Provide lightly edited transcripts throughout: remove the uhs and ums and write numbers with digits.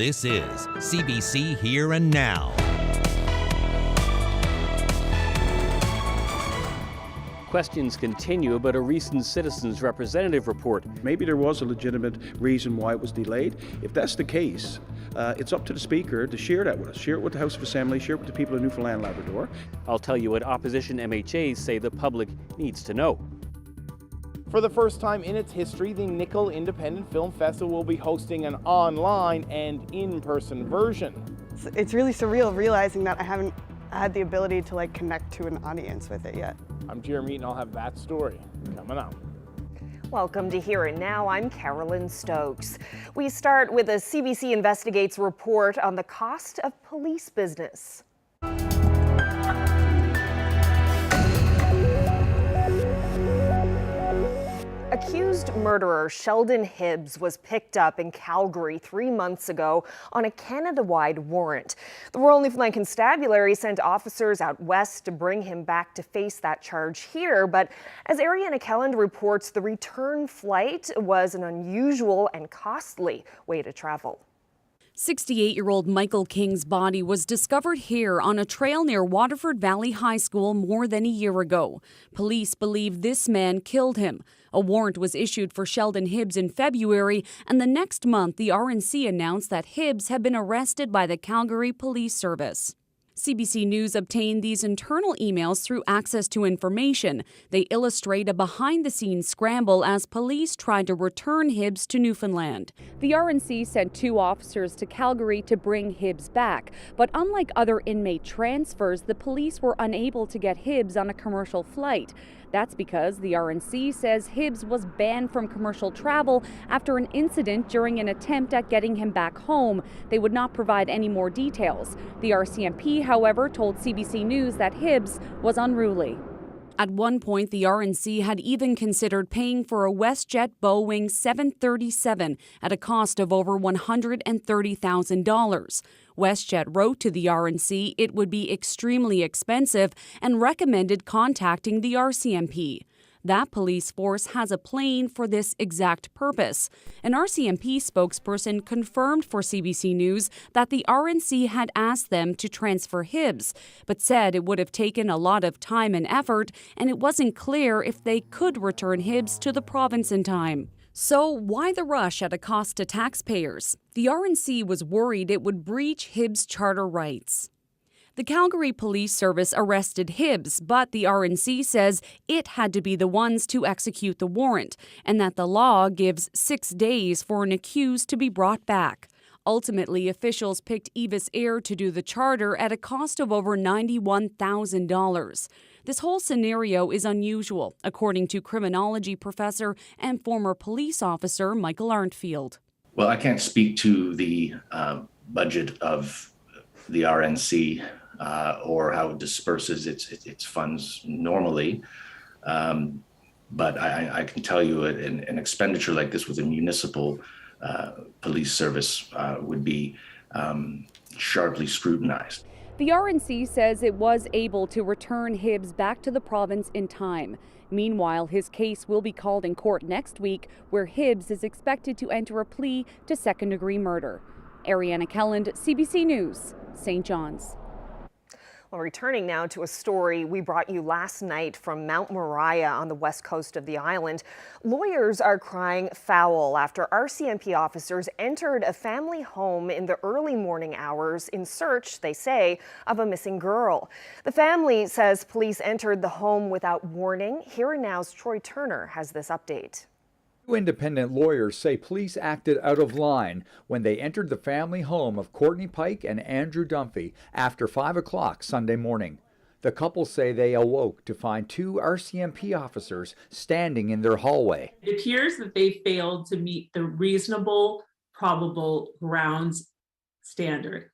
This is CBC Here and Now. Questions continue about a recent citizens' representative report. Maybe there was a legitimate reason why it was delayed. If that's the case, it's up to the Speaker to share that with us. Share it with the House of Assembly, share it with the people of Newfoundland and Labrador. I'll tell you what opposition MHAs say the public needs to know. For the first time in its history, the Nickel Independent Film Festival will be hosting an online and in-person version. It's really surreal realizing that I haven't had the ability to connect to an audience with it yet. I'm Jeremy and I'll have that story coming up. Welcome to Here and Now. I'm Carolyn Stokes. We start with a CBC Investigates report on the cost of police business. Accused murderer Sheldon Hibbs was picked up in Calgary 3 months ago on a Canada-wide warrant. The Royal Newfoundland Constabulary sent officers out west to bring him back to face that charge here, but as Ariana Kelland reports, the return flight was an unusual and costly way to travel. 68-year-old Michael King's body was discovered here on a trail near Waterford Valley High School more than a year ago. Police believe this man killed him. A warrant was issued for Sheldon Hibbs in February, and the next month the RNC announced that Hibbs had been arrested by the Calgary Police Service. CBC News obtained these internal emails through access to information. They illustrate a behind-the-scenes scramble as police tried to return Hibbs to Newfoundland. The RNC sent 2 officers to Calgary to bring Hibbs back, but unlike other inmate transfers, the police were unable to get Hibbs on a commercial flight. That's because the RNC says Hibbs was banned from commercial travel after an incident during an attempt at getting him back home. They would not provide any more details. The RCMP, however, told CBC News that Hibbs was unruly. At one point, the RNC had even considered paying for a WestJet Boeing 737 at a cost of over $130,000. WestJet wrote to the RNC it would be extremely expensive and recommended contacting the RCMP. That police force has a plane for this exact purpose. An RCMP spokesperson confirmed for CBC News that the RNC had asked them to transfer Hibbs, but said it would have taken a lot of time and effort, and it wasn't clear if they could return Hibbs to the province in time. So why the rush at a cost to taxpayers? The RNC was worried it would breach Hibbs' charter rights. The Calgary Police Service arrested Hibbs, but the RNC says it had to be the ones to execute the warrant, and that the law gives 6 days for an accused to be brought back. Ultimately, officials picked Evis Air to do the charter at a cost of over $91,000. This whole scenario is unusual, according to criminology professor and former police officer Michael Arntfield. Well, I can't speak to the budget of the RNC or how it disperses its funds normally. But I can tell you an expenditure like this with a municipal police service would be sharply scrutinized. The RNC says it was able to return Hibbs back to the province in time. Meanwhile, his case will be called in court next week, where Hibbs is expected to enter a plea to second-degree murder. Ariana Kelland, CBC News, St. John's. Well, returning now to a story we brought you last night from Mount Moriah on the west coast of the island. Lawyers are crying foul after RCMP officers entered a family home in the early morning hours in search, they say, of a missing girl. The family says police entered the home without warning. Here and Now's Troy Turner has this update. Two independent lawyers say police acted out of line when they entered the family home of Courtney Pike and Andrew Dunphy after 5 o'clock Sunday morning. The couple say they awoke to find 2 RCMP officers standing in their hallway. It appears that they failed to meet the reasonable, probable grounds standard.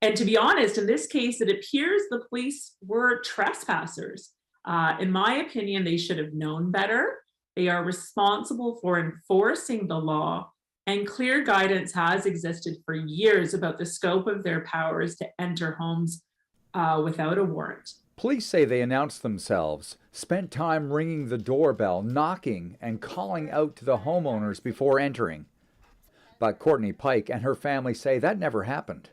And to be honest, in this case, it appears the police were trespassers. In my opinion, they should have known better. They are responsible for enforcing the law, and clear guidance has existed for years about the scope of their powers to enter homes without a warrant. Police say they announced themselves, spent time ringing the doorbell, knocking, and calling out to the homeowners before entering. But Courtney Pike and her family say that never happened.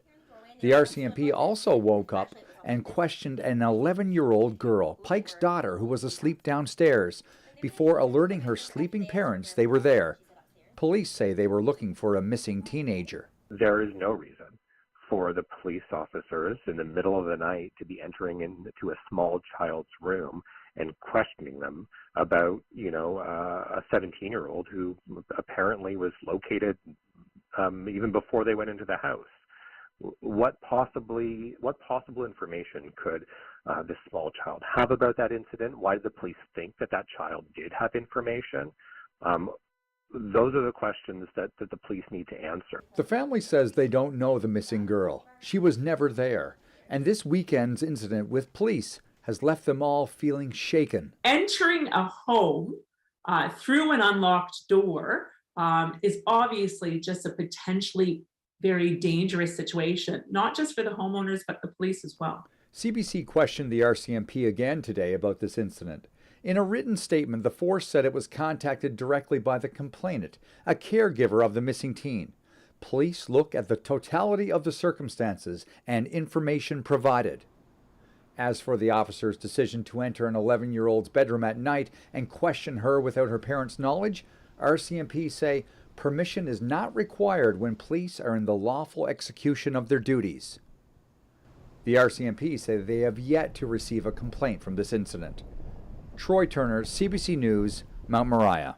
The RCMP also woke up and questioned an 11-year-old girl, Pike's daughter, who was asleep downstairs, before alerting her sleeping parents they were there. Police say they were looking for a missing teenager. There is no reason for the police officers in the middle of the night to be entering into a small child's room and questioning them about, a 17-year-old who apparently was located even before they went into the house. What possible information could this small child have about that incident? Why did the police think that child did have information? Those are the questions that the police need to answer. The family says they don't know the missing girl. She was never there. And this weekend's incident with police has left them all feeling shaken. Entering a home through an unlocked door is obviously just a potentially very dangerous situation, not just for the homeowners, but the police as well. CBC questioned the RCMP again today about this incident. In a written statement, the force said it was contacted directly by the complainant, a caregiver of the missing teen. Police look at the totality of the circumstances and information provided. As for the officer's decision to enter an 11-year-old's bedroom at night and question her without her parents' knowledge, RCMP say permission is not required when police are in the lawful execution of their duties. The RCMP say they have yet to receive a complaint from this incident. Troy Turner, CBC News, Mount Moriah.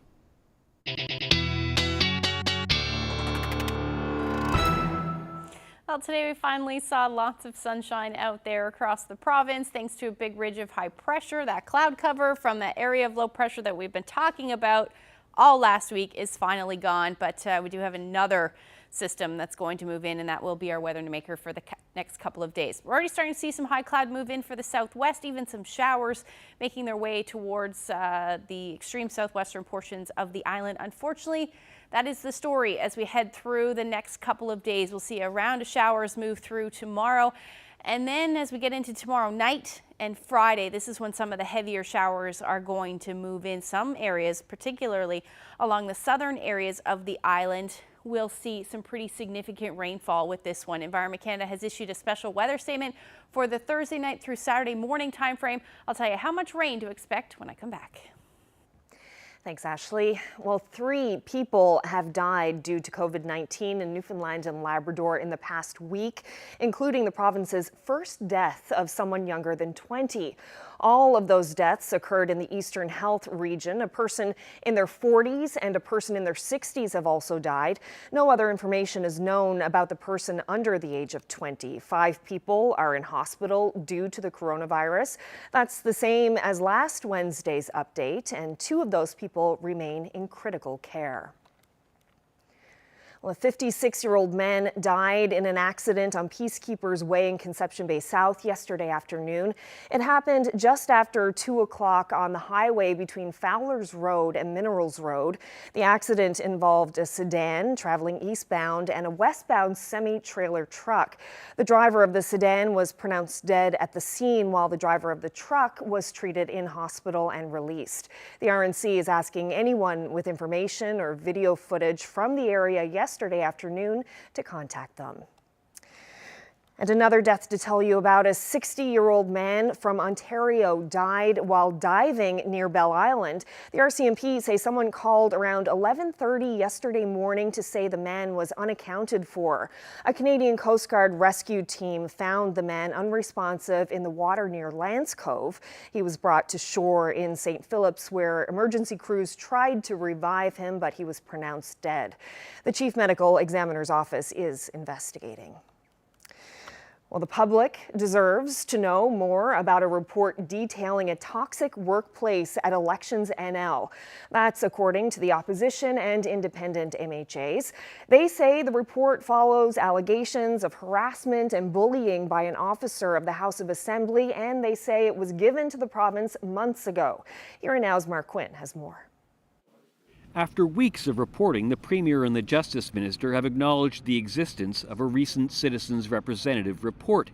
Well, today we finally saw lots of sunshine out there across the province thanks to a big ridge of high pressure. That cloud cover from that area of low pressure that we've been talking about all last week is finally gone, but we do have another system that's going to move in, and that will be our weather maker for the next couple of days. We're already starting to see some high cloud move in for the southwest, even some showers making their way towards the extreme southwestern portions of the island. Unfortunately, that is the story as we head through the next couple of days. We'll see a round of showers move through tomorrow. And then as we get into tomorrow night and Friday, this is when some of the heavier showers are going to move in. Some areas, particularly along the southern areas of the island, we'll see some pretty significant rainfall with this one. Environment Canada has issued a special weather statement for the Thursday night through Saturday morning time frame. I'll tell you how much rain to expect when I come back. Thanks, Ashley. Well, 3 people have died due to COVID-19 in Newfoundland and Labrador in the past week, including the province's first death of someone younger than 20. All of those deaths occurred in the Eastern Health region. A person in their 40s and a person in their 60s have also died. No other information is known about the person under the age of 20. 5 people are in hospital due to the coronavirus. That's the same as last Wednesday's update, and 2 of those people remain in critical care. Well, a 56-year-old man died in an accident on Peacekeepers Way in Conception Bay South yesterday afternoon. It happened just after 2 o'clock on the highway between Fowler's Road and Minerals Road. The accident involved a sedan traveling eastbound and a westbound semi-trailer truck. The driver of the sedan was pronounced dead at the scene, while the driver of the truck was treated in hospital and released. The RNC is asking anyone with information or video footage from the area yesterday afternoon to contact them. And another death to tell you about. A 60-year-old man from Ontario died while diving near Bell Island. The RCMP say someone called around 11:30 yesterday morning to say the man was unaccounted for. A Canadian Coast Guard rescue team found the man unresponsive in the water near Lance Cove. He was brought to shore in St. Phillips, where emergency crews tried to revive him, but he was pronounced dead. The Chief Medical Examiner's Office is investigating. Well, the public deserves to know more about a report detailing a toxic workplace at Elections NL. That's according to the opposition and independent MHAs. They say the report follows allegations of harassment and bullying by an officer of the House of Assembly, and they say it was given to the province months ago. Here Now's Mark Quinn has more. After weeks of reporting, the Premier and the Justice Minister have acknowledged the existence of a recent Citizens Representative report.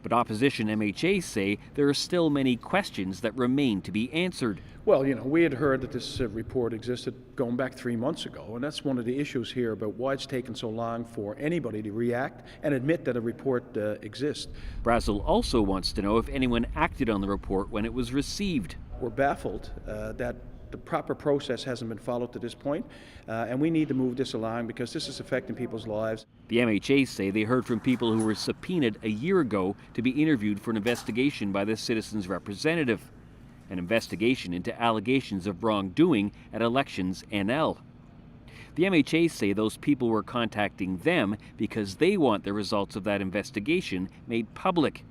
But opposition MHAs say there are still many questions that remain to be answered. Well, we had heard that this report existed going back 3 months ago, and that's one of the issues here about why it's taken so long for anybody to react and admit that a report exists. Brazel also wants to know if anyone acted on the report when it was received. We're baffled that the proper process hasn't been followed to this point, and we need to move this along because this is affecting people's lives. The MHAs say they heard from people who were subpoenaed a year ago to be interviewed for an investigation by the citizens' representative. An investigation into allegations of wrongdoing at Elections NL. The MHAs say those people were contacting them because they want the results of that investigation made public.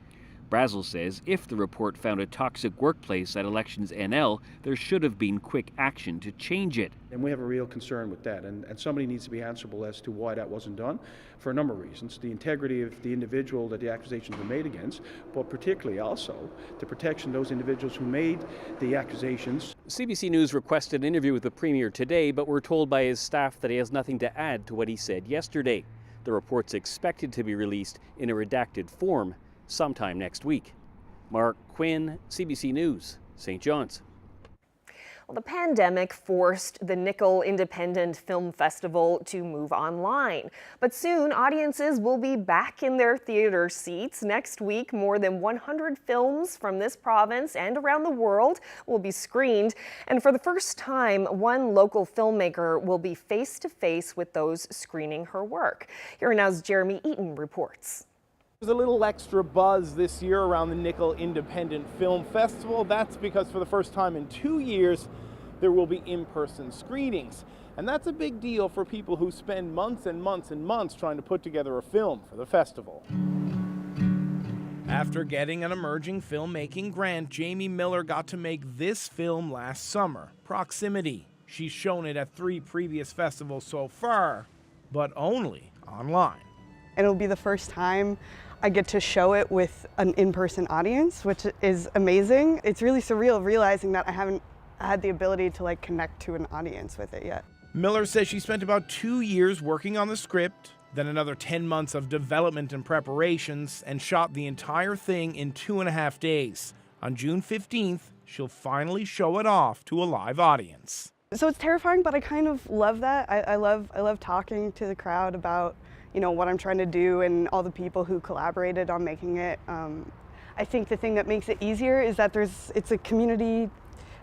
Brazel says if the report found a toxic workplace at Elections NL, there should have been quick action to change it. And we have a real concern with that, and somebody needs to be answerable as to why that wasn't done for a number of reasons. The integrity of the individual that the accusations were made against, but particularly also the protection of those individuals who made the accusations. CBC News requested an interview with the Premier today, but we're told by his staff that he has nothing to add to what he said yesterday. The report's expected to be released in a redacted form sometime next week. Mark Quinn, CBC News, St. John's. Well, the pandemic forced the Nickel Independent Film Festival to move online. But soon, audiences will be back in their theater seats. Next week, more than 100 films from this province and around the world will be screened. And for the first time, one local filmmaker will be face-to-face with those screening her work. Here now's Jeremy Eaton reports. There's a little extra buzz this year around the Nickel Independent Film Festival. That's because for the first time in 2 years, there will be in-person screenings. And that's a big deal for people who spend months and months and months trying to put together a film for the festival. After getting an emerging filmmaking grant, Jamie Miller got to make this film last summer, Proximity. She's shown it at 3 previous festivals so far, but only online. And it'll be the first time I get to show it with an in-person audience, which is amazing. It's really surreal realizing that I haven't had the ability to connect to an audience with it yet. Miller says she spent about 2 years working on the script, then another 10 months of development and preparations, and shot the entire thing in 2.5 days. On June 15th, she'll finally show it off to a live audience. So it's terrifying, but I kind of love that. I love talking to the crowd about what I'm trying to do and all the people who collaborated on making it. I think the thing that makes it easier is that it's a community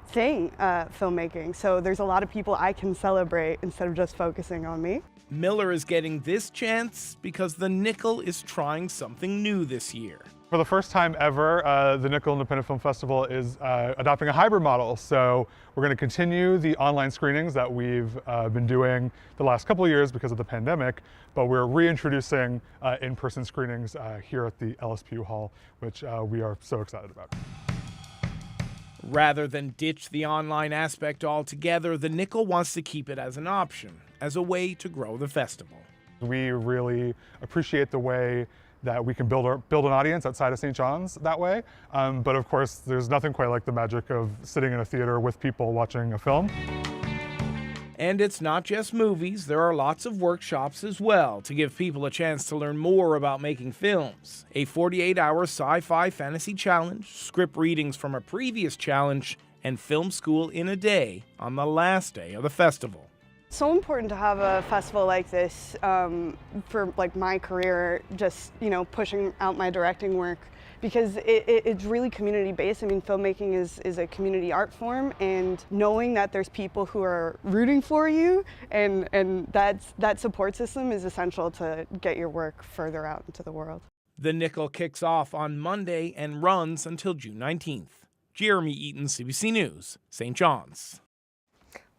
thing, filmmaking. So there's a lot of people I can celebrate instead of just focusing on me. Miller is getting this chance because the Nickel is trying something new this year. For the first time ever, the Nickel Independent Film Festival is adopting a hybrid model. So we're going to continue the online screenings that we've been doing the last couple of years because of the pandemic, but we're reintroducing in-person screenings here at the LSPU Hall, which we are so excited about. Rather than ditch the online aspect altogether, the Nickel wants to keep it as an option, as a way to grow the festival. We really appreciate the way that we can build an audience outside of St. John's that way. But of course, there's nothing quite like the magic of sitting in a theater with people watching a film. And it's not just movies, there are lots of workshops as well to give people a chance to learn more about making films. A 48-hour sci-fi fantasy challenge, script readings from a previous challenge, and film school in a day on the last day of the festival. So important to have a festival like this for my career, just pushing out my directing work, because it's really community based. I mean, filmmaking is a community art form, and knowing that there's people who are rooting for you and that support system is essential to get your work further out into the world. The Nickel kicks off on Monday and runs until June 19th. Jeremy Eaton, CBC News, St. John's.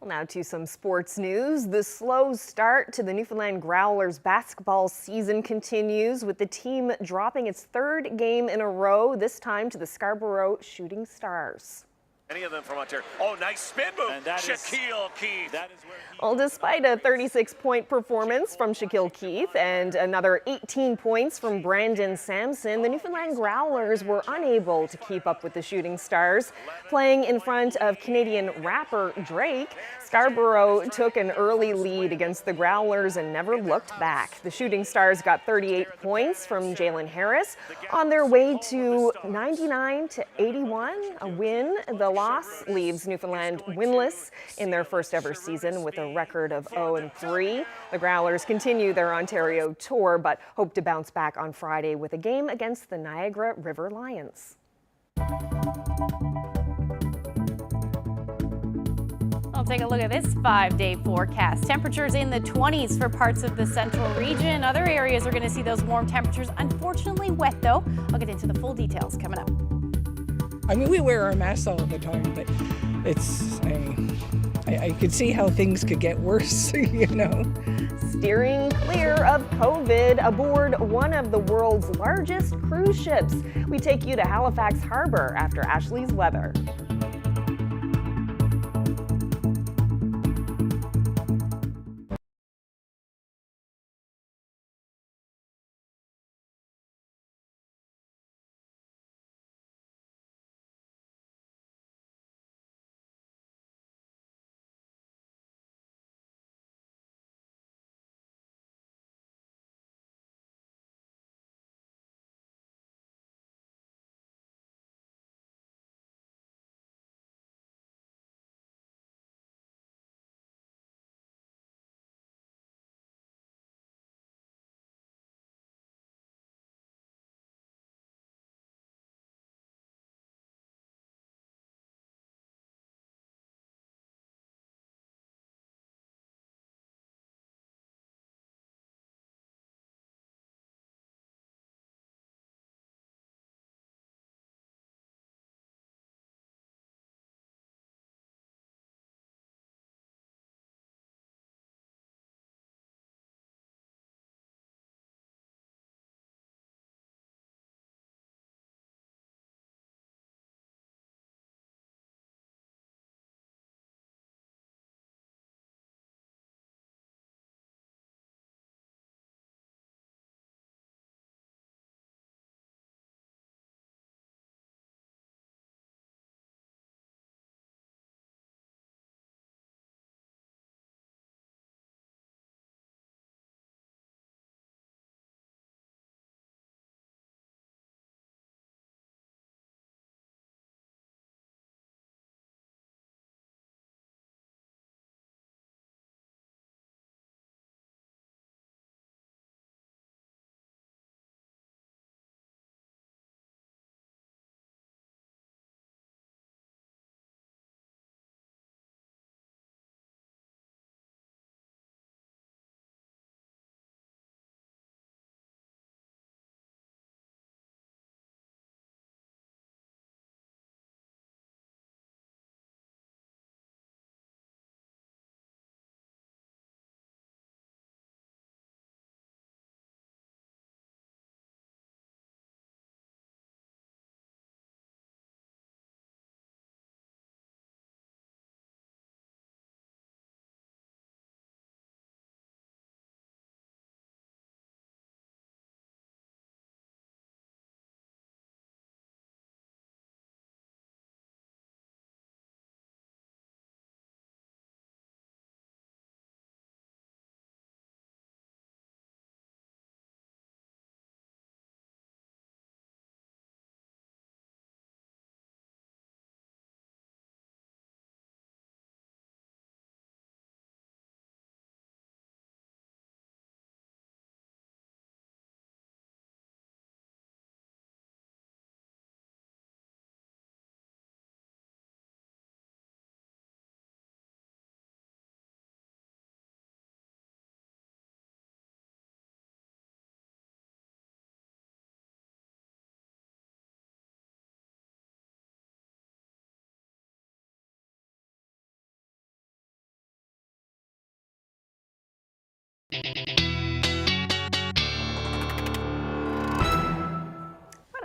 Well, now to some sports news. The slow start to the Newfoundland Growlers basketball season continues, with the team dropping its 3rd game in a row, this time to the Scarborough Shooting Stars. Any of them from Ontario. Oh, nice spin move. And that Shaquille Keith. That is where Well, despite a 36-point performance from Shaquille Keith and another 18 points from Brandon Sampson, the Newfoundland Growlers were unable to keep up with the Shooting Stars. Playing in front of Canadian rapper Drake, Scarborough took an early lead against the Growlers and never looked back. The Shooting Stars got 38 points from Jalen Harris on their way to 99-81, a win. The loss leaves Newfoundland winless in their first ever season with a record of 0-3. The Growlers continue their Ontario tour but hope to bounce back on Friday with a game against the Niagara River Lions. I'll take a look at this 5-day forecast. Temperatures in the 20s for parts of the central region. Other areas are going to see those warm temperatures. Unfortunately wet, though. I'll get into the full details coming up. I mean, we wear our masks all the time, but I could see how things could get worse, you know. Steering clear of COVID aboard one of the world's largest cruise ships. We take you to Halifax Harbor after Ashley's weather.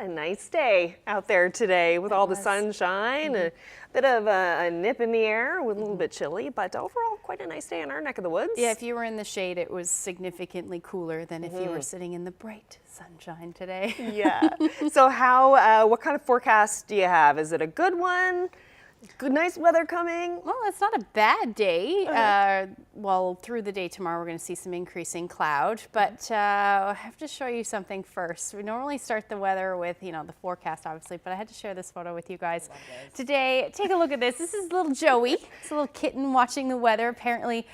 a nice day out there today with all the sunshine, a bit of a nip in the air, with a little bit chilly, but overall quite a nice day in our neck of the woods. Yeah, if you were in the shade, it was significantly cooler than if you were sitting in the bright sunshine today. Yeah. So what kind of forecast do you have? Is it a good one? Good, nice weather coming? Well, it's not a bad day. Well, through the day tomorrow, we're going to see some increasing cloud, but I have to show you something first. We normally start the weather with, the forecast, obviously, but I had to share this photo with you guys today. Take a look at this. This is little Joey. It's a little kitten watching the weather. Apparently,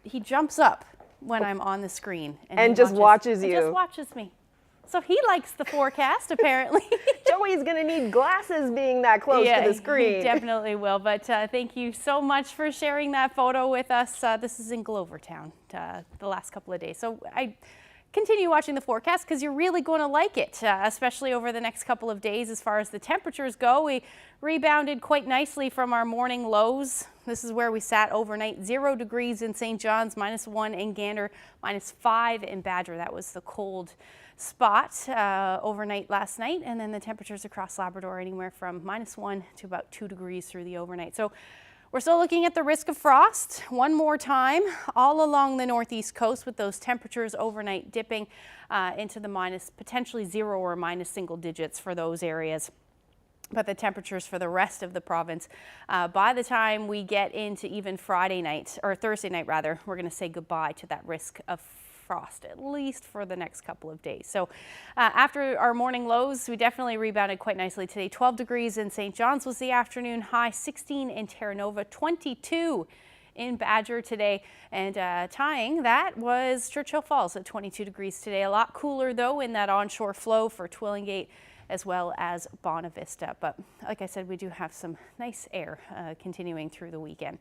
he jumps up when I'm on the screen. And just watches you. Just watches me. So he likes the forecast, apparently. Joey's going to need glasses being that close to the screen. He definitely will. But thank you so much for sharing that photo with us. This is in Glovertown the last couple of days. So I continue watching the forecast because you're really going to like it, especially over the next couple of days as far as the temperatures go. We rebounded quite nicely from our morning lows. This is where we sat overnight. 0 degrees in St. John's, -1 in Gander, -5 in Badger. That was the cold spot overnight last night, and then the temperatures across Labrador anywhere from -1 to about 2 degrees through the overnight. So we're still looking at the risk of frost one more time all along the northeast coast, with those temperatures overnight dipping into the potentially 0 or minus single digits for those areas. But the temperatures for the rest of the province, by the time we get into even Friday night, or Thursday night rather, we're going to say goodbye to that risk of frost, at least for the next couple of days. So after our morning lows, we definitely rebounded quite nicely today. 12 degrees in St. John's was the afternoon high, 16 in Terra Nova, 22 in Badger today, and tying that was Churchill Falls at 22 degrees today. A lot cooler though in that onshore flow for Twillingate as well as Bonavista. But like I said, we do have some nice air continuing through the weekend.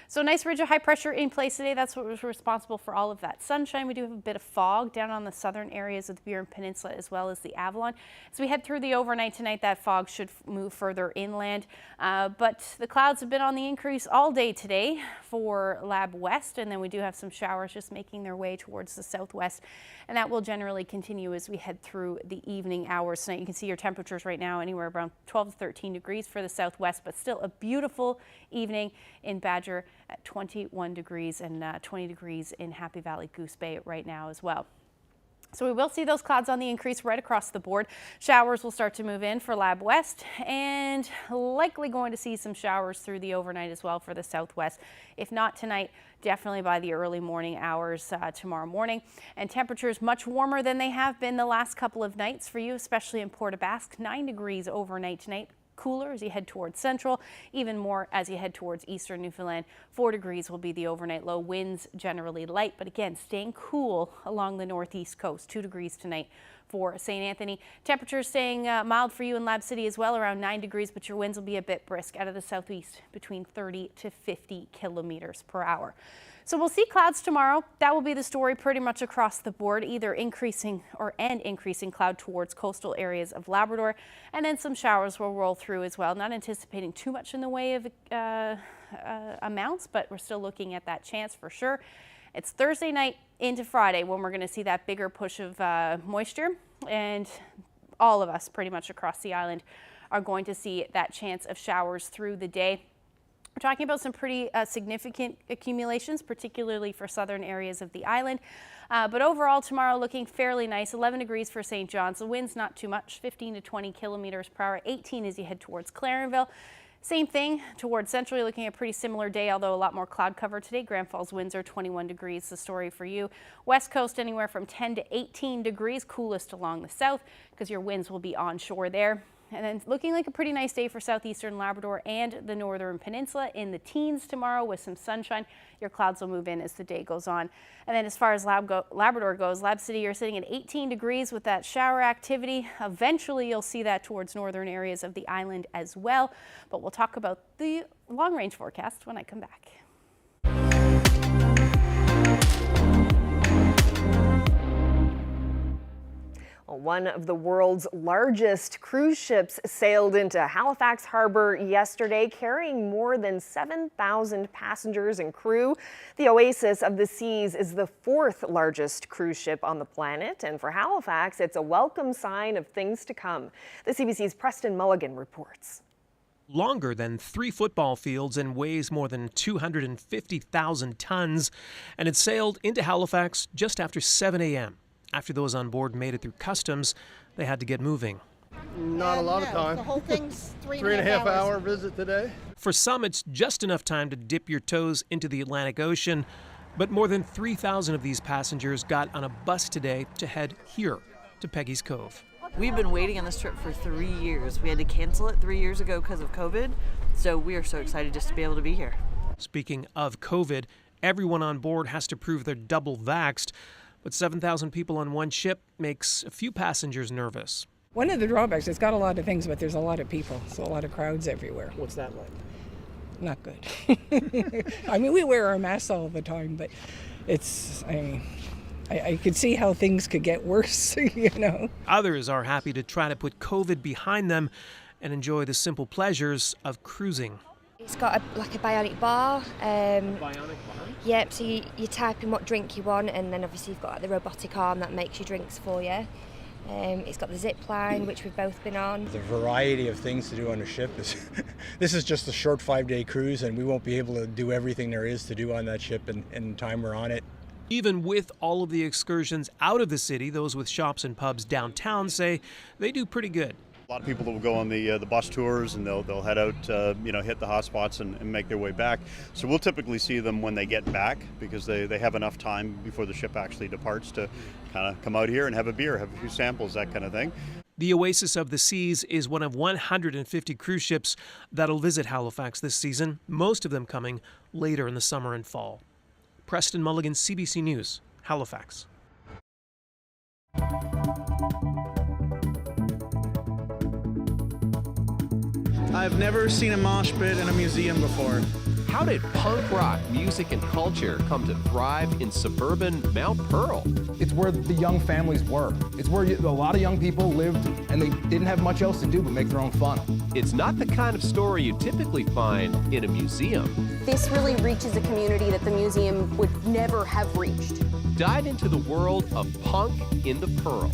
So nice ridge of high pressure in place today. That's what was responsible for all of that sunshine. We do have a bit of fog down on the southern areas of the Burin Peninsula as well as the Avalon. As we head through the overnight tonight, that fog should move further inland. But the clouds have been on the increase all day today for Lab West, and then we do have some showers just making their way towards the southwest, and that will generally continue as we head through the evening hours tonight. You can see your temperatures right now anywhere around 12 to 13 degrees for the southwest, but still a beautiful evening in Badger at 21 degrees and 20 degrees in Happy Valley Goose Bay right now as well. So we will see those clouds on the increase right across the board. Showers will start to move in for Lab West, and likely going to see some showers through the overnight as well for the southwest. If not tonight, definitely by the early morning hours tomorrow morning. And temperatures much warmer than they have been the last couple of nights for you, especially in Port aux Basques. 9 degrees overnight tonight. Cooler as you head towards central, even more as you head towards eastern Newfoundland. 4 degrees will be the overnight low. Winds generally light, but again, staying cool along the northeast coast. 2 degrees tonight for St. Anthony. Temperatures staying mild for you in Lab City as well, around 9 degrees, but your winds will be a bit brisk out of the southeast, between 30 to 50 kilometers per hour. So we'll see clouds tomorrow. That will be the story pretty much across the board, either increasing cloud towards coastal areas of Labrador, and then some showers will roll through as well. Not anticipating too much in the way of amounts, but we're still looking at that chance for sure. It's Thursday night into Friday when we're going to see that bigger push of moisture, and all of us pretty much across the island are going to see that chance of showers through the day. We're talking about some pretty significant accumulations, particularly for southern areas of the island. But overall, tomorrow looking fairly nice. 11 degrees for St. John's. The wind's not too much, 15 to 20 kilometers per hour. 18 as you head towards Clarenville. Same thing towards central. You're looking at a pretty similar day, although a lot more cloud cover today. Grand Falls winds are 21 degrees, the story for you. West coast anywhere from 10 to 18 degrees, coolest along the south because your winds will be onshore there. And then looking like a pretty nice day for southeastern Labrador and the northern peninsula, in the teens tomorrow with some sunshine. Your clouds will move in as the day goes on. And then as far as Labrador goes, Lab City, you're sitting at 18 degrees with that shower activity. Eventually you'll see that towards northern areas of the island as well. But we'll talk about the long range forecast when I come back. Well, one of the world's largest cruise ships sailed into Halifax Harbor yesterday, carrying more than 7,000 passengers and crew. The Oasis of the Seas is the fourth largest cruise ship on the planet, and for Halifax, it's a welcome sign of things to come. The CBC's Preston Mulligan reports. Longer than 3 football fields and weighs more than 250,000 tons, and it sailed into Halifax just after 7 a.m. After those on board made it through customs, they had to get moving. Not a lot of time. The whole thing's three and a half hour visit today. For some, it's just enough time to dip your toes into the Atlantic Ocean, but more than 3,000 of these passengers got on a bus today to head here to Peggy's Cove. We've been waiting on this trip for 3 years. We had to cancel it 3 years ago because of COVID, so we are so excited just to be able to be here. Speaking of COVID, everyone on board has to prove they're double vaxxed, but 7,000 people on one ship makes a few passengers nervous. One of the drawbacks, it's got a lot of things, but there's a lot of people, so a lot of crowds everywhere. What's that like? Not good. I mean, we wear our masks all the time, but it's, I could see how things could get worse, you know. Others are happy to try to put COVID behind them and enjoy the simple pleasures of cruising. It's got like a bionic bar. Bionic bar? Yep, so you type in what drink you want, and then obviously you've got like the robotic arm that makes your drinks for you. It's got the zip line, which we've both been on. The variety of things to do on a ship is, this is just a short 5-day cruise, and we won't be able to do everything there is to do on that ship in time we're on it. Even with all of the excursions out of the city, those with shops and pubs downtown say they do pretty good. A lot of people that will go on the bus tours, and they'll head out, hit the hot spots and make their way back. So we'll typically see them when they get back, because they have enough time before the ship actually departs to kind of come out here and have a beer, have a few samples, that kind of thing. The Oasis of the Seas is one of 150 cruise ships that'll visit Halifax this season, most of them coming later in the summer and fall. Preston Mulligan, CBC News, Halifax. I've never seen a mosh pit in a museum before. How did punk rock music and culture come to thrive in suburban Mount Pearl? It's where the young families were. It's where a lot of young people lived, and they didn't have much else to do but make their own fun. It's not the kind of story you typically find in a museum. This really reaches a community that the museum would never have reached. Dive into the world of punk in the Pearl.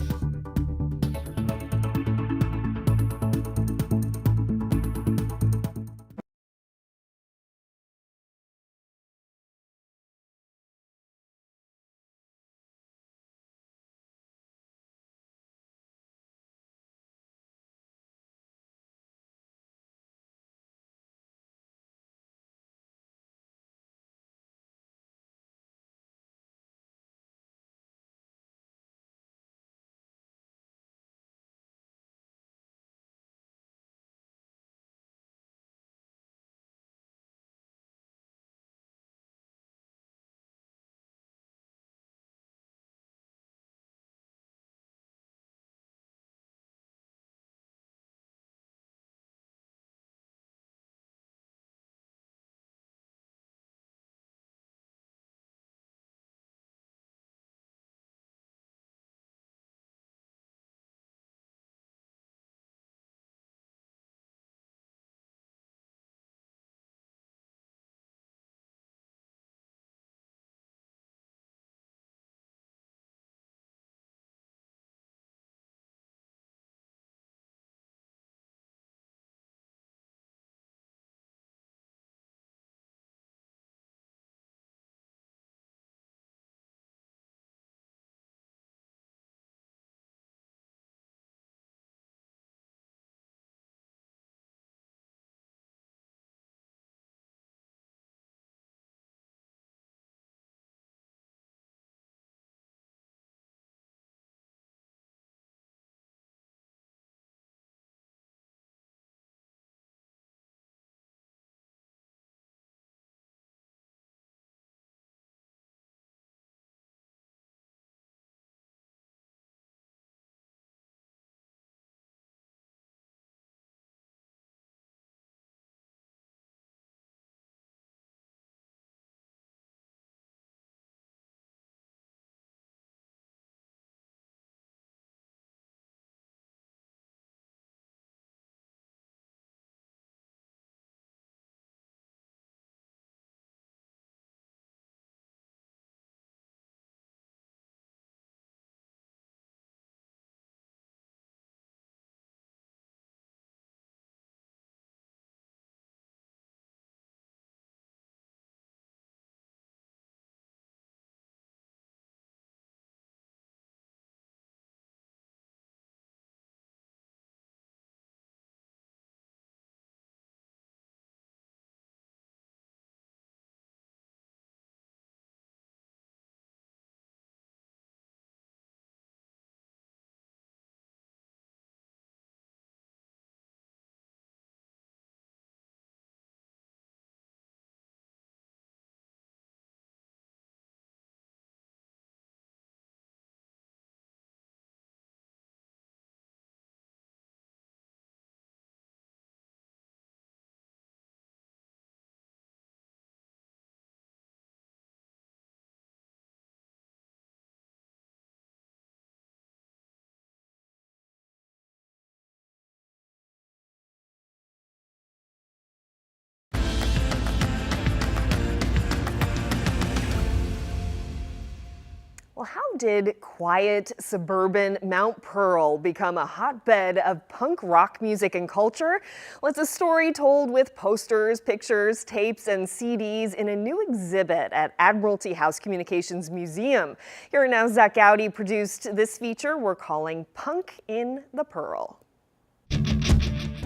how did quiet suburban Mount Pearl become a hotbed of punk rock music and culture? Well, it's a story told with posters, pictures, tapes, and CDs in a new exhibit at Admiralty House Communications Museum. Here now, Zach Gowdy produced this feature we're calling Punk in the Pearl.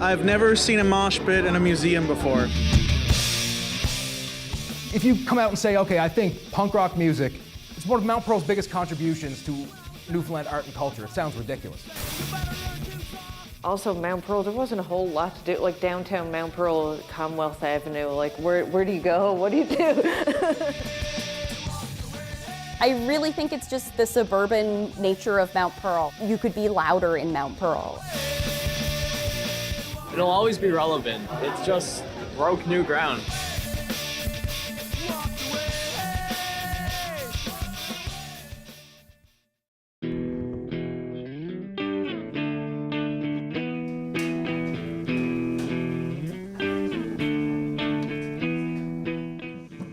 I've never seen a mosh pit in a museum before. If you come out and say, okay, I think punk rock music is one of Mount Pearl's biggest contributions to Newfoundland art and culture, it sounds ridiculous. Also, Mount Pearl, there wasn't a whole lot to do. Like downtown Mount Pearl, Commonwealth Avenue, like where do you go? What do you do? I really think it's just the suburban nature of Mount Pearl. You could be louder in Mount Pearl. It'll always be relevant. It's just broke new ground.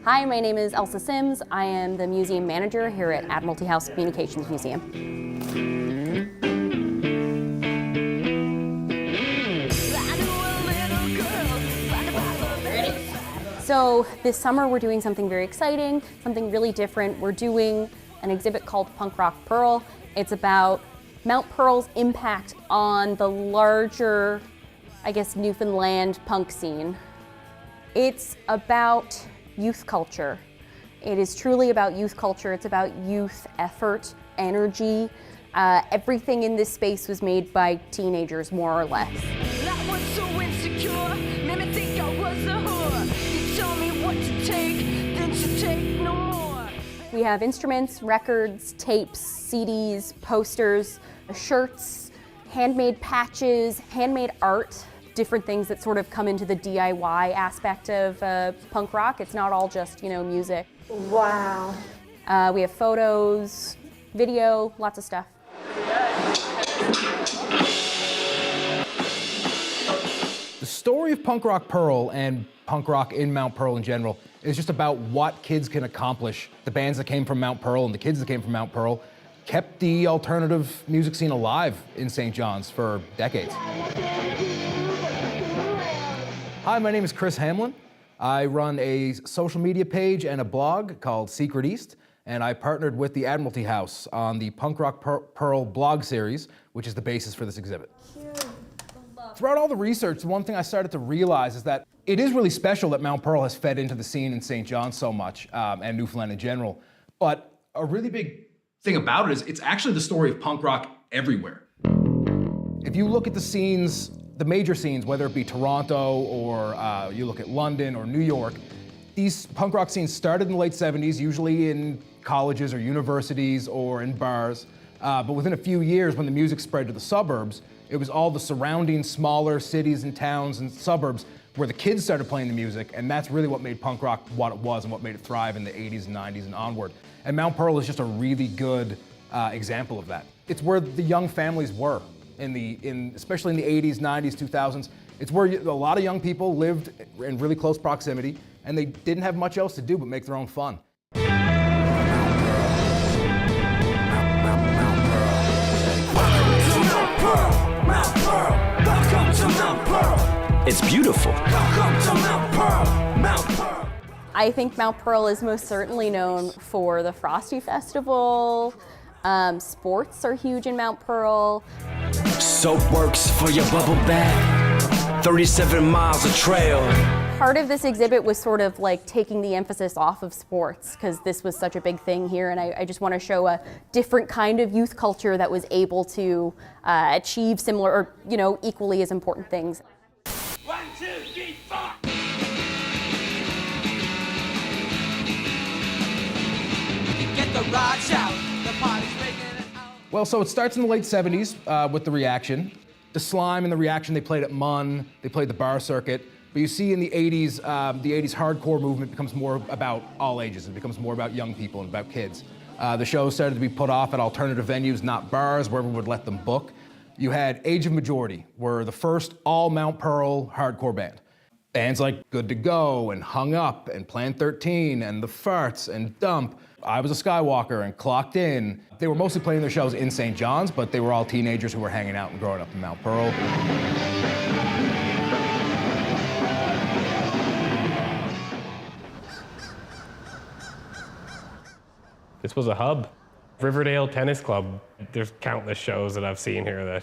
Hi, my name is Elsa Sims. I am the museum manager here at Admiralty House Communications Museum. So this summer we're doing something very exciting, something really different. We're doing an exhibit called Punk Rock Pearl. It's about Mount Pearl's impact on the larger, I guess, Newfoundland punk scene. It's about youth culture. It is truly about youth culture. It's about youth effort, energy. Everything in this space was made by teenagers, more or less. I was so insecure, made me think I was a whore. You told me what to take, then to take no more. We have instruments, records, tapes, CDs, posters, shirts, handmade patches, handmade art, different things that sort of come into the DIY aspect of punk rock. It's not all just, music. Wow. We have photos, video, lots of stuff. The story of Punk Rock Pearl and punk rock in Mount Pearl in general is just about what kids can accomplish. The bands that came from Mount Pearl and the kids that came from Mount Pearl kept the alternative music scene alive in St. John's for decades. Hi, my name is Chris Hamlin. I run a social media page and a blog called Secret East, and I partnered with the Admiralty House on the Punk Rock Pearl blog series, which is the basis for this exhibit. Throughout all the research, the one thing I started to realize is that it is really special that Mount Pearl has fed into the scene in St. John's so much, and Newfoundland in general. But a really big thing about it is it's actually the story of punk rock everywhere. If you look at the scenes, the major scenes, whether it be Toronto or you look at London or New York, these punk rock scenes started in the late 70s, usually in colleges or universities or in bars. But within a few years, when the music spread to the suburbs, it was all the surrounding smaller cities and towns and suburbs where the kids started playing the music, and that's really what made punk rock what it was and what made it thrive in the 80s and 90s and onward. And Mount Pearl is just a really good example of that. It's where the young families were, especially in the 80s, 90s, 2000s. It's where a lot of young people lived in really close proximity, and they didn't have much else to do but make their own fun. It's beautiful. I think Mount Pearl is most certainly known for the Frosty Festival. Sports are huge in Mount Pearl. Soap works for your bubble bath. 37 miles of trail. Part of this exhibit was sort of like taking the emphasis off of sports because this was such a big thing here, and I just want to show a different kind of youth culture that was able to achieve similar or equally as important things. 1, 2, 3, 4. Get the rods out. The party's breaking out. Well, so it starts in the late 70s with The Reaction. The Slime and The Reaction, they played at MUN, they played the bar circuit. But you see in the 80s hardcore movement becomes more about all ages. It becomes more about young people and about kids. The shows started to be put off at alternative venues, not bars, where everyone would let them book. You had Age of Majority, were the first all Mount Pearl hardcore band. Bands like Good to Go and Hung Up and Plan 13 and The Farts and Dump I was a Skywalker and clocked in. They were mostly playing their shows in St. John's, but they were all teenagers who were hanging out and growing up in Mount Pearl. This was a hub. Riverdale Tennis Club. There's countless shows that I've seen here that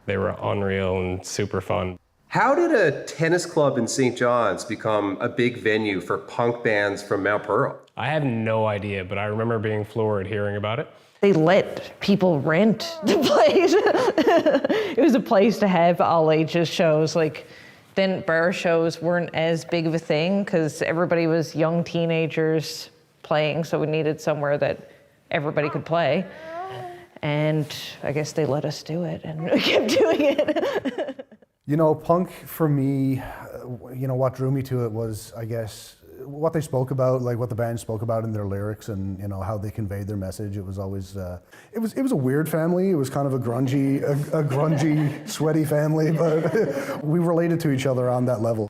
they were unreal and super fun. How did a tennis club in St. John's become a big venue for punk bands from Mount Pearl? I have no idea, but I remember being floored hearing about it. They let people rent the place. It was a place to have all ages shows. Like, then bar shows weren't as big of a thing because everybody was young teenagers playing, so we needed somewhere that everybody could play. And I guess they let us do it, and we kept doing it. You know, punk for me, you know, what drew me to it was, I guess, what they spoke about, like what the band spoke about in their lyrics, and you know how they conveyed their message. It was always, it was a weird family. It was kind of a grungy, sweaty family, but we related to each other on that level.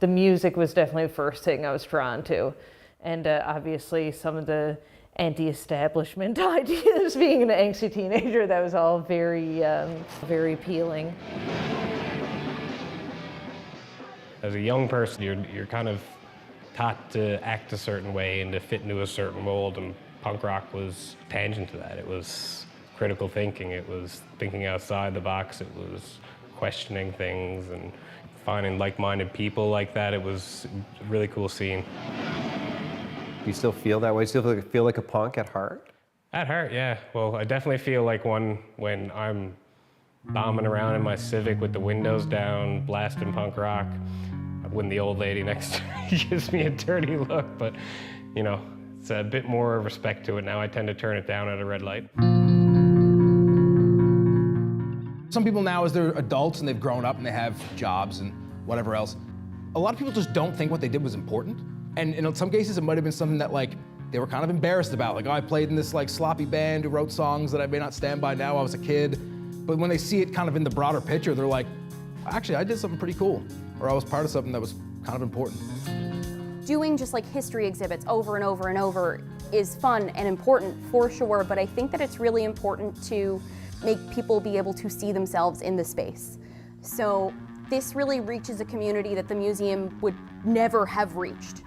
The music was definitely the first thing I was drawn to, and obviously some of the anti-establishment ideas. Being an angsty teenager, that was all very, very appealing. As a young person, you're kind of taught to act a certain way and to fit into a certain mold, and punk rock was tangent to that. It was critical thinking, it was thinking outside the box, it was questioning things and finding like-minded people like that. It was a really cool scene. Do you still feel that way? Do you still feel like a punk at heart? At heart, yeah. Well, I definitely feel like one when I'm bombing around in my Civic with the windows down, blasting punk rock, when the old lady next to me gives me a dirty look, but you know, it's a bit more respect to it now. I tend to turn it down at a red light. Some people now, as they're adults and they've grown up and they have jobs and whatever else, a lot of people just don't think what they did was important. And in some cases, it might have been something that like they were kind of embarrassed about. Like, oh, I played in this like sloppy band who wrote songs that I may not stand by now. I was a kid. But when they see it kind of in the broader picture, they're like, actually, I did something pretty cool. Or I was part of something that was kind of important. Doing just like history exhibits over and over and over is fun and important for sure, but I think that it's really important to make people be able to see themselves in the space. So this really reaches a community that the museum would never have reached.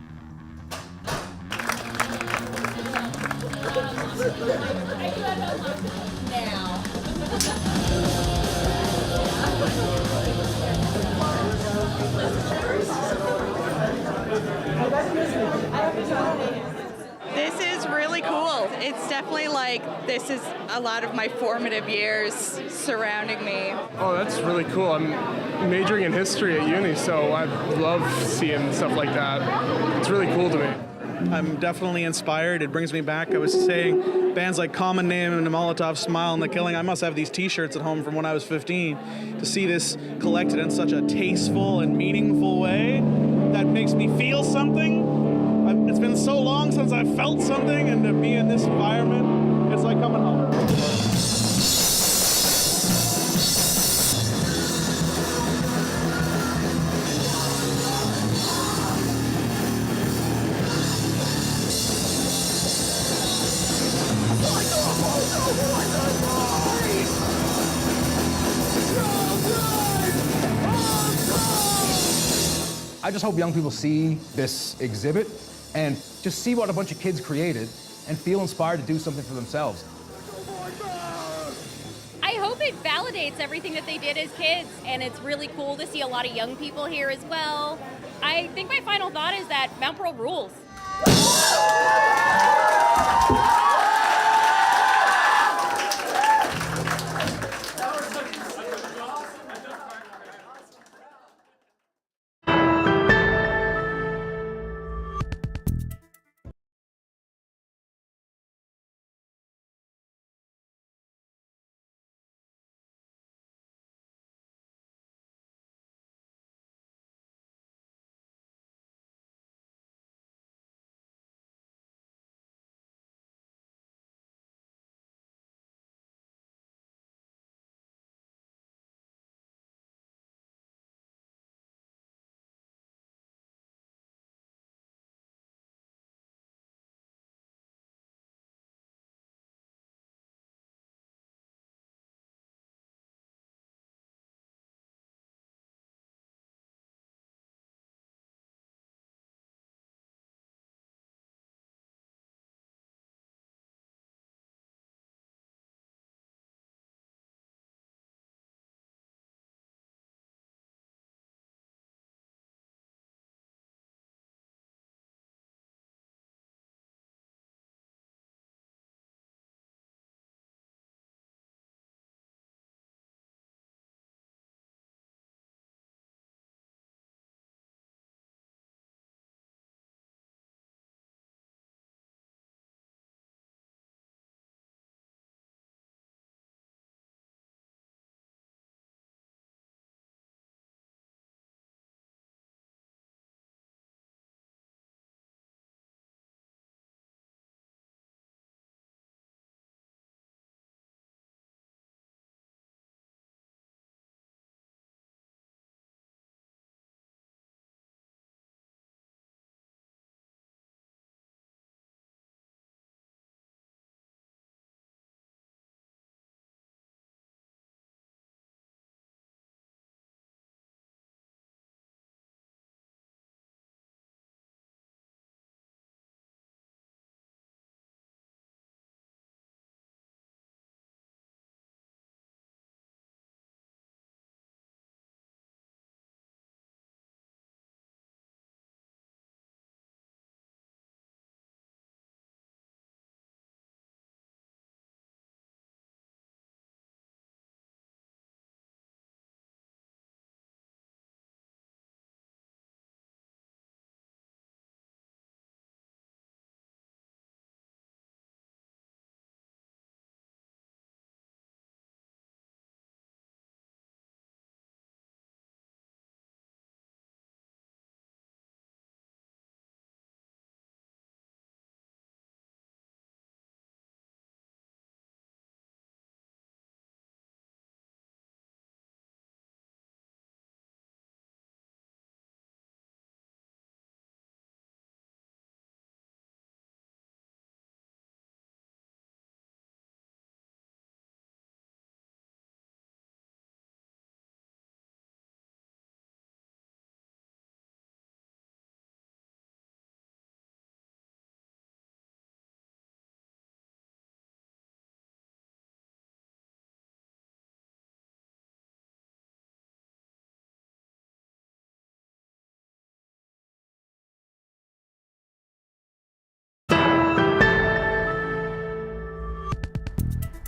This is really cool. It's definitely like, this is a lot of my formative years surrounding me. Oh, that's really cool. I'm majoring in history at uni, so I love seeing stuff like that. It's really cool to me. I'm definitely inspired. It brings me back. I was saying bands like Common Name and the Molotov Smile and The Killing. I must have these t-shirts at home from when I was 15. To see this collected in such a tasteful and meaningful way that makes me feel something. It's been so long since I've felt something, and to be in this environment, it's like coming home. I just hope young people see this exhibit and just see what a bunch of kids created and feel inspired to do something for themselves. I hope it validates everything that they did as kids, and it's really cool to see a lot of young people here as well. I think my final thought is that Mount Pearl rules.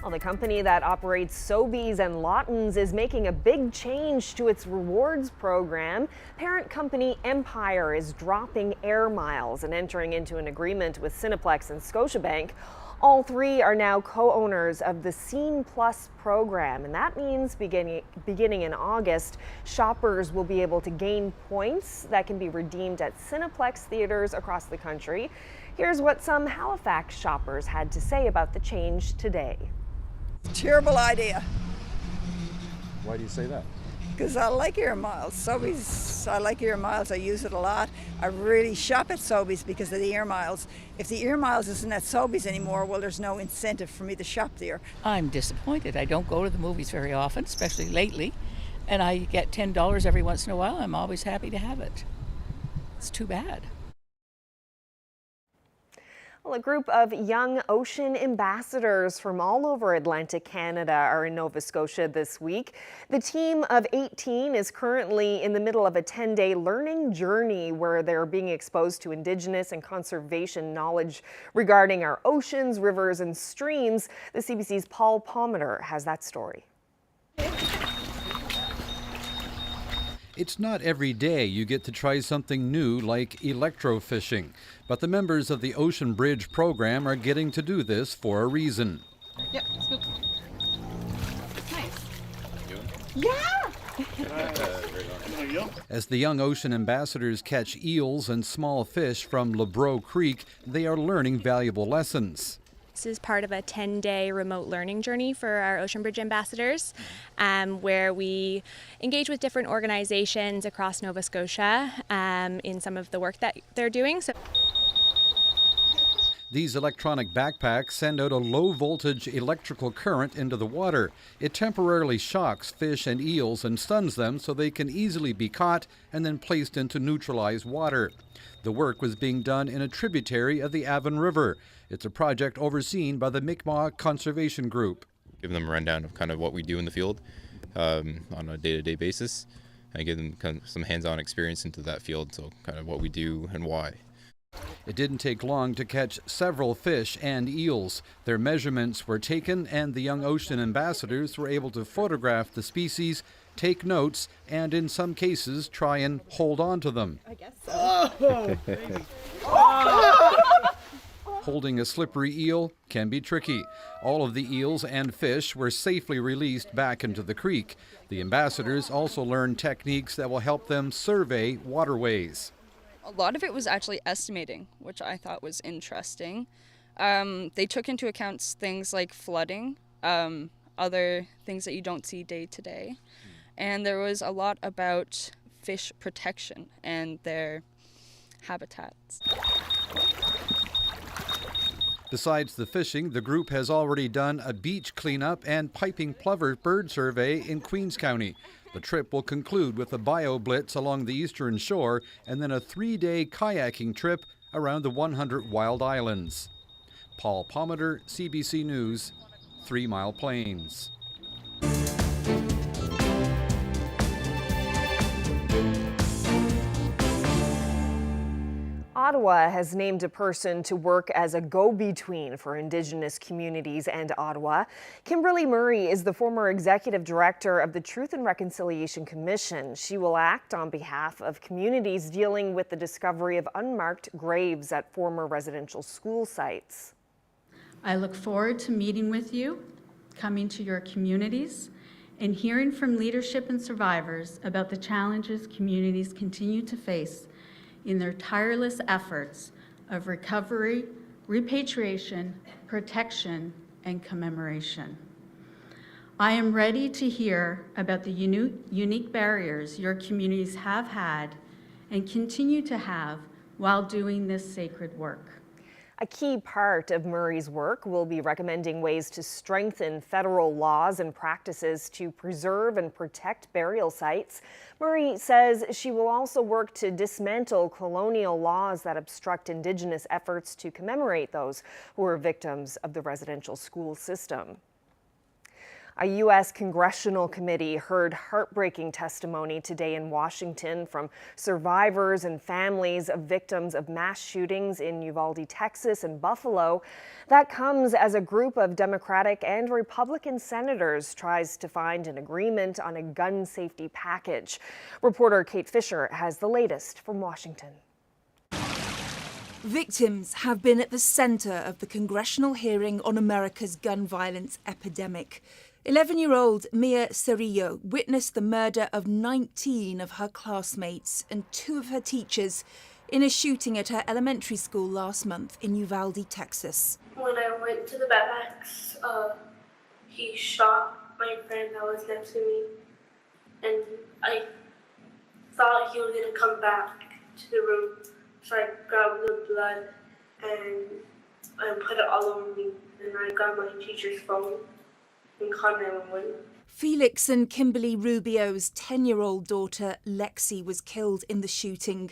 Well, the company that operates Sobeys and Lawtons is making a big change to its rewards program. Parent company Empire is dropping air miles and entering into an agreement with Cineplex and Scotiabank. All three are now co-owners of the Scene Plus program, and that means beginning in August, shoppers will be able to gain points that can be redeemed at Cineplex theaters across the country. Here's what some Halifax shoppers had to say about the change today. Terrible idea. Why do you say that? Because I like air miles. Sobeys, I like air miles. I use it a lot. I really shop at Sobeys because of the air miles. If the air miles isn't at Sobeys anymore, well, there's no incentive for me to shop there. I'm disappointed. I don't go to the movies very often, especially lately, and I get $10 every once in a while. I'm always happy to have it. It's too bad. Well, a group of young ocean ambassadors from all over Atlantic Canada are in Nova Scotia this week. The team of 18 is currently in the middle of a 10-day learning journey where they're being exposed to Indigenous and conservation knowledge regarding our oceans, rivers, and streams. The CBC's Paul Palmeter has that story. It's not every day you get to try something new like electrofishing, but the members of the Ocean Bridge program are getting to do this for a reason. Yeah, let's go. Nice. Yeah! As the young ocean ambassadors catch eels and small fish from LeBreau Creek, they are learning valuable lessons. This is part of a 10-day remote learning journey for our Ocean Bridge ambassadors, where we engage with different organizations across Nova Scotia in some of the work that they're doing. These electronic backpacks send out a low-voltage electrical current into the water. It temporarily shocks fish and eels and stuns them so they can easily be caught and then placed into neutralized water. The work was being done in a tributary of the Avon River. It's a project overseen by the Mi'kmaq Conservation Group. Give them a rundown of kind of what we do in the field on a day-to-day basis. I give them kind of some hands-on experience into that field, so kind of what we do and why. It didn't take long to catch several fish and eels. Their measurements were taken and the young ocean ambassadors were able to photograph the species, take notes, and in some cases try and hold on to them. I guess so. Holding a slippery eel can be tricky. All of the eels and fish were safely released back into the creek. The ambassadors also learned techniques that will help them survey waterways. A lot of it was actually estimating, which I thought was interesting. They took into account things like flooding, other things that you don't see day to day. And there was a lot about fish protection and their habitats. Besides the fishing, the group has already done a beach cleanup and piping plover bird survey in Queens County. The trip will conclude with a bio blitz along the eastern shore and then a 3-day kayaking trip around the 100 wild islands. Paul Palmeter, CBC News, 3 Mile Plains. Ottawa has named a person to work as a go-between for Indigenous communities and Ottawa. Kimberly Murray is the former executive director of the Truth and Reconciliation Commission. She will act on behalf of communities dealing with the discovery of unmarked graves at former residential school sites. I look forward to meeting with you, coming to your communities, and hearing from leadership and survivors about the challenges communities continue to face in their tireless efforts of recovery, repatriation, protection, and commemoration. I am ready to hear about the unique barriers your communities have had and continue to have while doing this sacred work. A key part of Murray's work will be recommending ways to strengthen federal laws and practices to preserve and protect burial sites. Murray says she will also work to dismantle colonial laws that obstruct Indigenous efforts to commemorate those who were victims of the residential school system. A U.S. congressional committee heard heartbreaking testimony today in Washington from survivors and families of victims of mass shootings in Uvalde, Texas and Buffalo. That comes as a group of Democratic and Republican senators tries to find an agreement on a gun safety package. Reporter Kate Fisher has the latest from Washington. Victims have been at the center of the congressional hearing on America's gun violence epidemic. 11-year-old Mia Cerillo witnessed the murder of 19 of her classmates and 2 of her teachers in a shooting at her elementary school last month in Uvalde, Texas. When I went to the barracks, he shot my friend that was next to me, and I thought he was going to come back to the room, so I grabbed the blood and I put it all over me, and I grabbed my teacher's phone and called 911. Felix and Kimberly Rubio's 10-year-old daughter, Lexi, was killed in the shooting.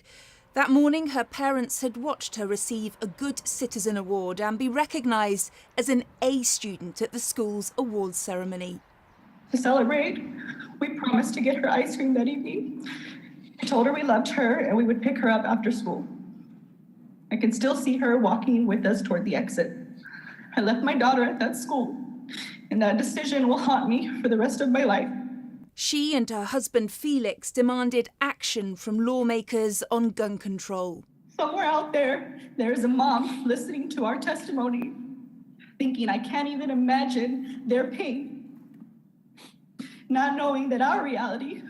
That morning, her parents had watched her receive a Good Citizen Award and be recognised as an A student at the school's awards ceremony. To celebrate, we promised to get her ice cream that evening. I told her we loved her and we would pick her up after school. I can still see her walking with us toward the exit. I left my daughter at that school, and that decision will haunt me for the rest of my life. She and her husband Felix demanded action from lawmakers on gun control. Somewhere out there, there's a mom listening to our testimony, thinking I can't even imagine their pain, not knowing that our reality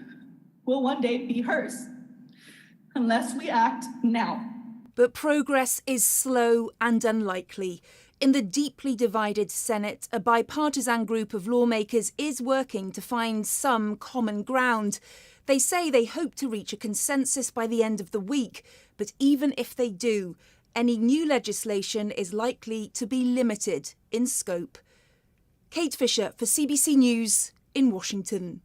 will one day be hers, unless we act now. But progress is slow and unlikely. In the deeply divided Senate, a bipartisan group of lawmakers is working to find some common ground. They say they hope to reach a consensus by the end of the week, but even if they do, any new legislation is likely to be limited in scope. Kate Fisher for CBC News in Washington.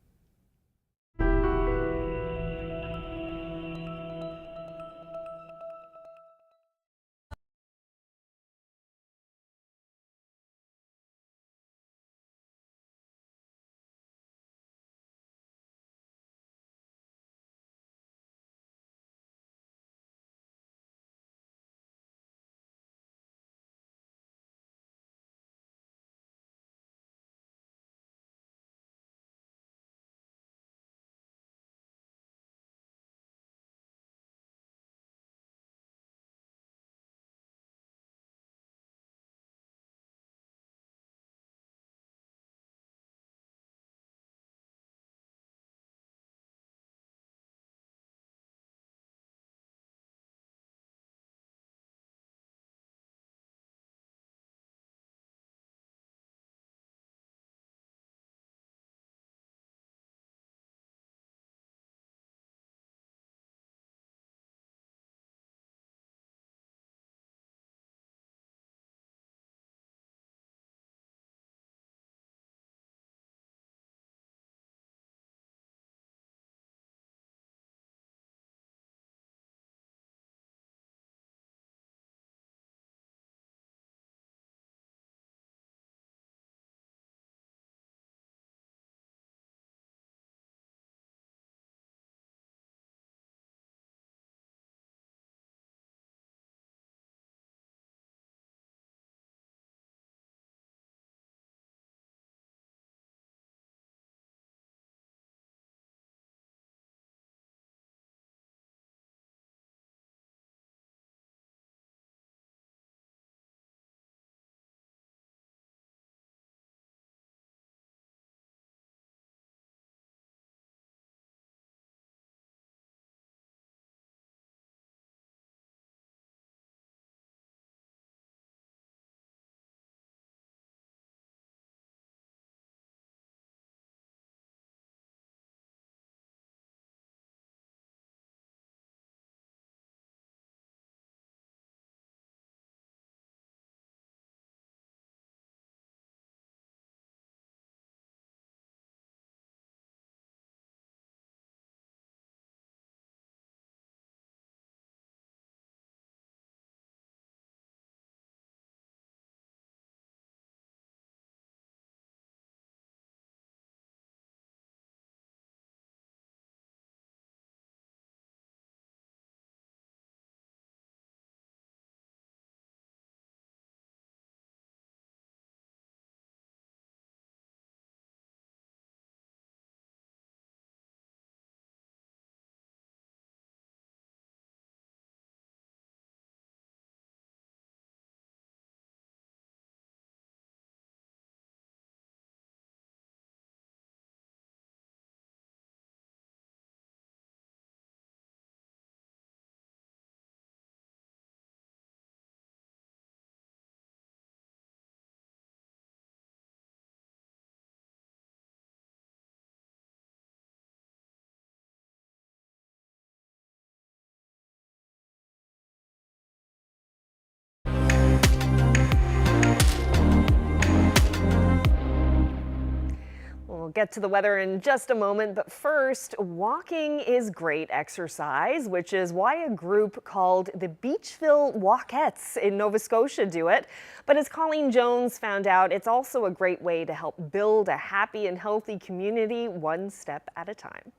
We'll get to the weather in just a moment, but first, walking is great exercise, which is why a group called the Beachville Walkettes in Nova Scotia do it. But as Colleen Jones found out, it's also a great way to help build a happy and healthy community one step at a time.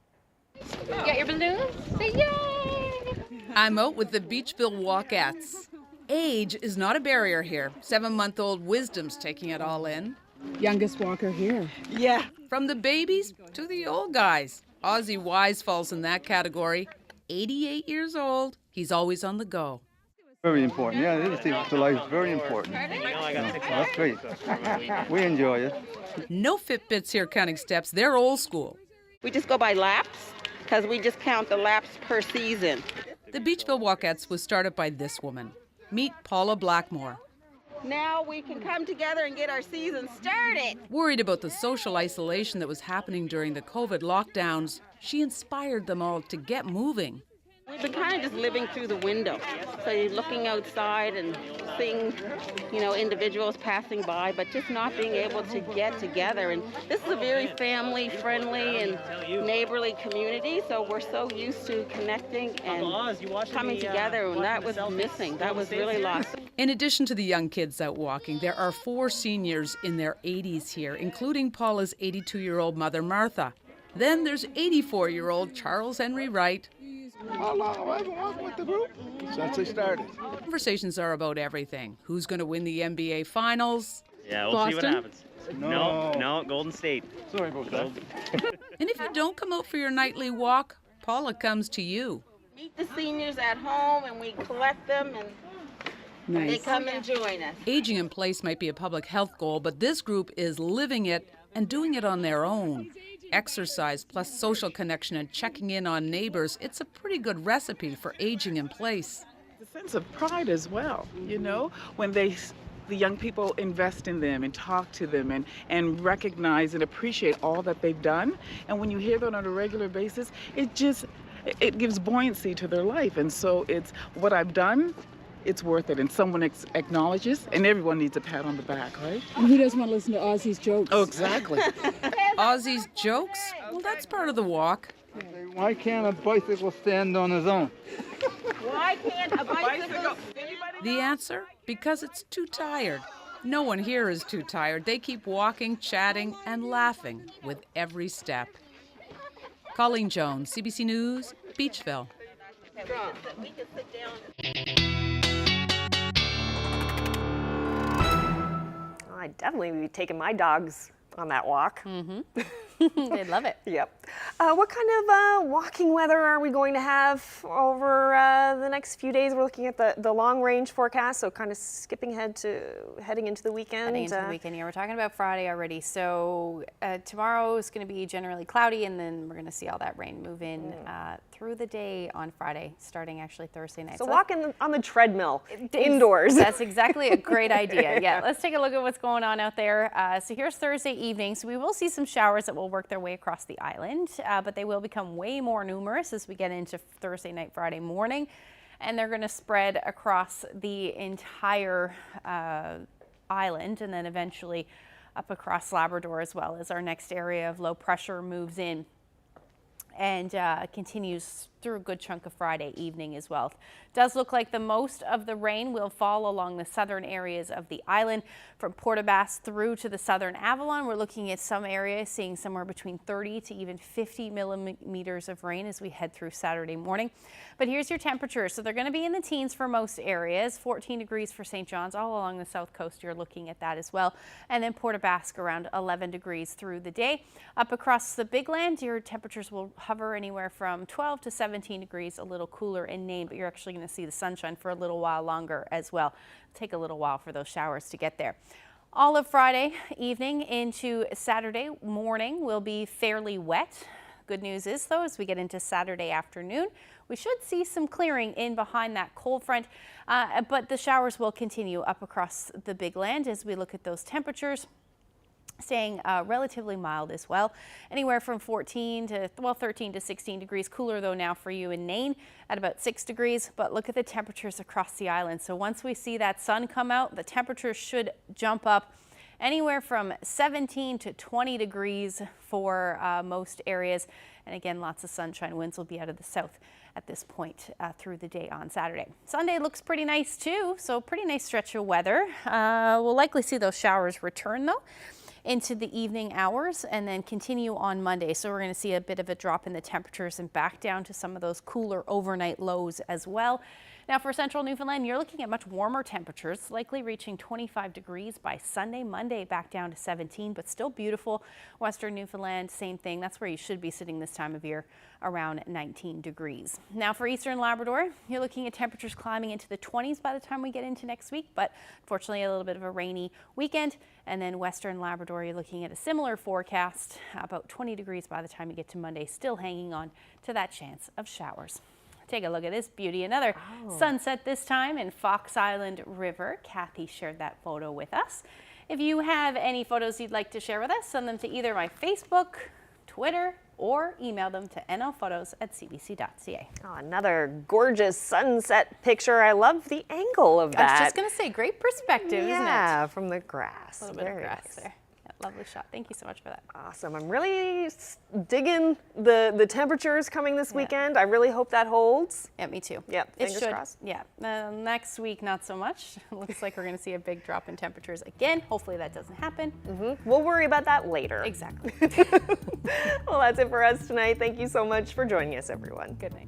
You got your balloons? Say yay! I'm out with the Beachville Walkettes. Age is not a barrier here. 7-month-old Wisdom's taking it all in. Youngest walker here. Yeah. From the babies to the old guys. Ozzy Wise falls in that category. 88 years old. He's always on the go. Very important. Yeah, it is to life. Very important. That's great. We enjoy it. No Fitbits here counting steps. They're old school. We just go by laps because we just count the laps per season. The Beachville Walkettes was started by this woman. Meet Paula Blackmore. Now we can come together and get our season started. Worried about the social isolation that was happening during the COVID lockdowns, she inspired them all to get moving. We've been kind of just living through the window. So you're looking outside and seeing, individuals passing by, but just not being able to get together. And this is a very family-friendly and neighborly community, so we're so used to connecting and coming together, and that was missing. That was really lost. In addition to the young kids out walking, there are 4 seniors in their 80s here, including Paula's 82-year-old mother, Martha. Then there's 84-year-old Charles Henry Wright. How long have I been walking with the group? Since they started. Conversations are about everything. Who's going to win the NBA Finals? Yeah, we'll Boston? see what happens. No, Golden State. Sorry about that. And if you don't come out for your nightly walk, Paula comes to you. Meet the seniors at home, and we collect them, and they come and join us. Aging in place might be a public health goal, but this group is living it and doing it on their own. Exercise plus social connection and checking in on neighbors, it's a pretty good recipe for aging in place. A sense of pride as well, when the young people invest in them and talk to them and recognize and appreciate all that they've done. And when you hear that on a regular basis, it gives buoyancy to their life. And so it's what I've done, it's worth it, and someone acknowledges, and everyone needs a pat on the back, right? And who doesn't want to listen to Ozzy's jokes? Oh, exactly. Ozzy's jokes? Well, that's part of the walk. Why can't a bicycle stand on its own? Why can't a bicycle? The answer? Because it's too tired. No one here is too tired. They keep walking, chatting, and laughing with every step. Colleen Jones, CBC News, Beachville. We can sit down. I'd definitely be taking my dogs on that walk. They love it. Yep. What kind of walking weather are we going to have over the next few days? We're looking at the long range forecast, so kind of skipping ahead to heading into the weekend. Heading into the weekend, yeah. We're talking about Friday already. So tomorrow is going to be generally cloudy, and then we're going to see all that rain move in through the day on Friday, starting actually Thursday night. So walking on the treadmill indoors. That's exactly a great idea. Yeah, let's take a look at what's going on out there. So here's Thursday evening. So we will see some showers that will work their way across the island, but they will become way more numerous as we get into Thursday night, Friday morning, and they're going to spread across the entire island, and then eventually up across Labrador as well, as our next area of low pressure moves in and continues through a good chunk of Friday evening as well. Does look like the most of the rain will fall along the southern areas of the island from Port aux Basques through to the southern Avalon. We're looking at some areas seeing somewhere between 30 to even 50 millimeters of rain as we head through Saturday morning. But here's your temperatures. So they're going to be in the teens for most areas, 14 degrees for St. John's. All along the south coast, you're looking at that as well. And then Port aux Basques around 11 degrees through the day. Up across the Big Land, your temperatures will hover anywhere from 12 to 17 degrees, a little cooler in Nain, but you're actually going to see the sunshine for a little while longer as well. It'll take a little while for those showers to get there. All of Friday evening into Saturday morning will be fairly wet. Good news is, though, as we get into Saturday afternoon, we should see some clearing in behind that cold front, but the showers will continue up across the Big Land as we look at those temperatures. Staying relatively mild as well, anywhere from 13 to 16 degrees. Cooler though now for you in Nain at about 6 degrees, but look at the temperatures across the island. So once we see that sun come out, the temperatures should jump up anywhere from 17 to 20 degrees for most areas. And again, lots of sunshine. Winds will be out of the south at this point through the day on Saturday. Sunday looks pretty nice too, so pretty nice stretch of weather. We'll likely see those showers return though into the evening hours and then continue on Monday. So we're going to see a bit of a drop in the temperatures and back down to some of those cooler overnight lows as well. Now for central Newfoundland, you're looking at much warmer temperatures, likely reaching 25 degrees by Sunday. Monday back down to 17, but still beautiful. Western Newfoundland, same thing. That's where you should be sitting this time of year, around 19 degrees. Now for eastern Labrador, you're looking at temperatures climbing into the 20s by the time we get into next week, but unfortunately a little bit of a rainy weekend. And then western Labrador, you're looking at a similar forecast, about 20 degrees by the time you get to Monday, still hanging on to that chance of showers. Take a look at this beauty. Another sunset this time in Fox Island River. Kathy shared that photo with us. If you have any photos you'd like to share with us, send them to either my Facebook, Twitter, or email them to nlphotos@cbc.ca. Oh, another gorgeous sunset picture. I love the angle of that. I was just going to say, great perspective, isn't it? Yeah, from the grass. A little bit of grass there. Lovely shot. Thank you so much for that. Awesome. I'm really digging the temperatures coming this weekend. I really hope that holds. Yeah, me too. Yep, fingers crossed. Yeah. Next week, not so much. Looks like we're going to see a big drop in temperatures again. Hopefully that doesn't happen. We'll worry about that later. Exactly. Well, that's it for us tonight. Thank you so much for joining us, everyone. Good night.